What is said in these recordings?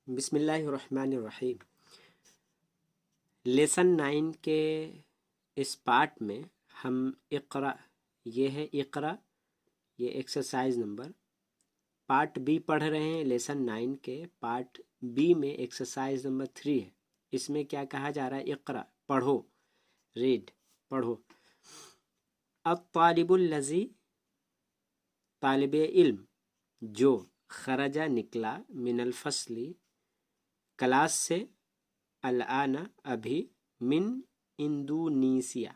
बिस्मिल्लाहिर्रहमानिर्रहीम। लेसन 9 के इस पार्ट में हम इक़रा, ये है इक़रा, ये एक्सरसाइज नंबर पार्ट बी पढ़ रहे हैं। लेसन 9 के पार्ट बी में एक्सरसाइज नंबर 3 है। इसमें क्या कहा जा रहा है? इक़रा, पढ़ो, रीड, पढ़ो। अत्तालिबुल लज़ी, तालिब इल्म जो, खरजा निकला, मिनल फसली क्लास से, अल-आना अभी, मिन इंडोनेशिया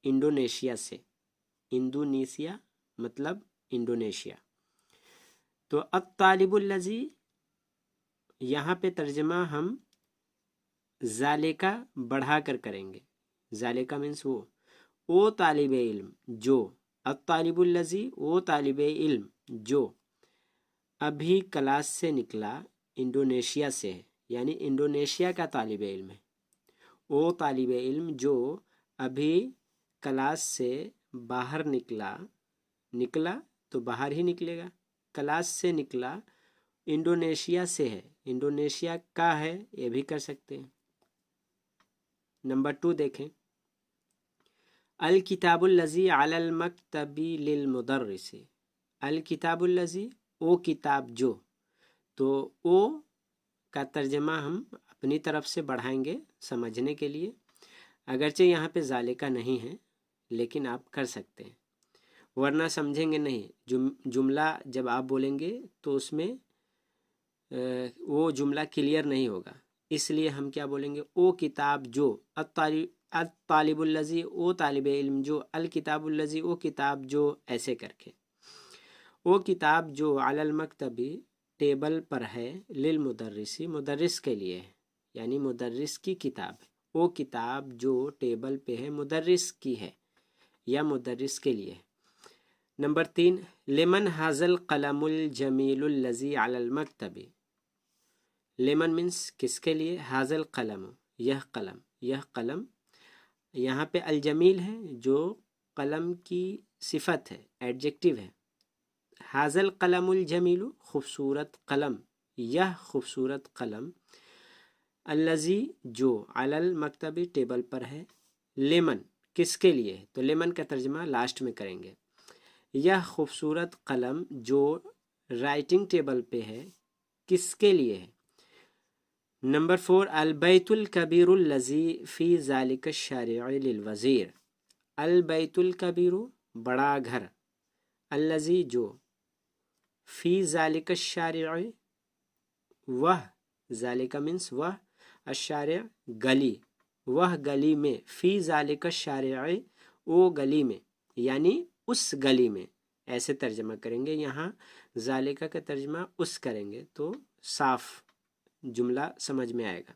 इंडोनेशिया से, इंडोनेशिया मतलब इंडोनेशिया। तो अत्तालिबुल लज़ी यहाँ पे तर्जमा हम ज़ालिका बढ़ा कर करेंगे। ज़ालिका मीन्स वो तालिब इल्म जो, अत्तालिबुल लज़ी वो तालिब इल्म जो अभी क्लास से निकला, इंडोनेशिया से है, यानी इंडोनेशिया का तालिब इल्म है। वो तालिब इल्म जो अभी क्लास से बाहर निकला, निकला तो बाहर ही निकलेगा, क्लास से निकला, इंडोनेशिया से है, इंडोनेशिया का है, ये भी कर सकते हैं। नंबर 2 देखें। अल किताबुल लज़ी अलल मक्तबी लिल मुदर्रिसी। अल किताबुल लज़ी वो किताब जो, तो वो का तर्जमा हम अपनी तरफ से बढ़ाएंगे समझने के लिए। अगरचे यहाँ पे ज़ालिका नहीं है लेकिन आप कर सकते हैं, वरना समझेंगे नहीं। जुमला जब आप बोलेंगे तो उसमें वो जुमला क्लियर नहीं होगा, इसलिए हम क्या बोलेंगे? ओ किताब जो, अत्तालिबुल लज़ी ओ तालिब इल्म जो, अल किताबुल लज़ी ओ किताब जो, ऐसे करके। वो किताब जो अलल मक्तबी टेबल पर है, लिल मुदर्रिसी मुदर्रिस के लिए है, यानी मुदर्रिस की किताब है। वो किताब जो टेबल पे है मुदर्रिस की है या मुदर्रिस के लिए है। नंबर 3, लेमन हाजल कलमुल जमीलुल लज़ी अलल मक्तबी। लेमन मीन्स किसके लिए? हाजल कलम यह कलम, यह कलम। यहाँ पे अल जमील है जो कलम की सिफत है, एडजेक्टिव है। हाजल कलमुल जमीलु खूबसूरत कलम, यह खूबसूरत कलम। अल्लज़ी जो, अलल मक्तबी टेबल पर है। लेमन किसके लिए? तो लेमन का तर्जमा लास्ट में करेंगे। यह खूबसूरत कलम जो राइटिंग टेबल पे है, किसके लिए है? नंबर 4, अल बैतुल कबीरुल लज़ी फ़ी ज़ालिका शारिअ लिल वज़ीर। अल बैतुल कबीरु बड़ा घर, अल्लज़ी जो, फ़ी ज़ालिका शारिअ वह, ज़ालिका मीन्स वह, अशारिअ गली, वह गली में, फ़ी ज़ालिका शारिअ वो गली में, यानी उस गली में, ऐसे तर्जमा करेंगे। यहाँ ज़ालिका का तर्जमा उस करेंगे तो साफ जुमला समझ में आएगा।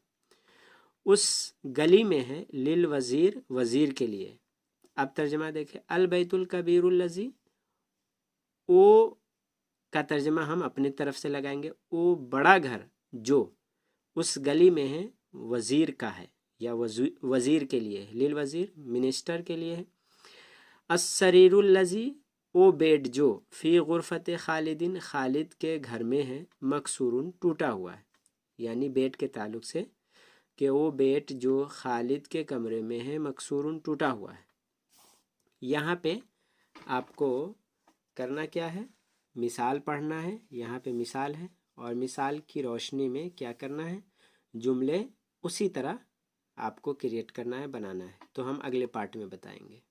उस गली में है, लिल वज़ीर वज़ीर के लिए। अब तर्जमा देखें। अल बैतुल कबीरुल लज़ी ओ का तर्जमा हम अपनी तरफ से लगाएंगे। वो बड़ा घर जो उस गली में है, वज़ीर का है या वज़ीर के लिए है, लिल वज़ीर मिनिस्टर के लिए है। अस्सरीरुल लज़ी वो बेड जो, फ़ी गुरफ़त खालिदिन खालिद के घर में है, मकसूरुन टूटा हुआ है, यानी बेड के ताल्लुक से कि वो बेड जो खालिद के कमरे में है, मकसूरुन टूटा हुआ है। यहाँ पे आपको करना क्या है? मिसाल पढ़ना है। यहाँ पे मिसाल है और मिसाल की रोशनी में क्या करना है? जुमले उसी तरह आपको क्रिएट करना है, बनाना है। तो हम अगले पार्ट में बताएंगे।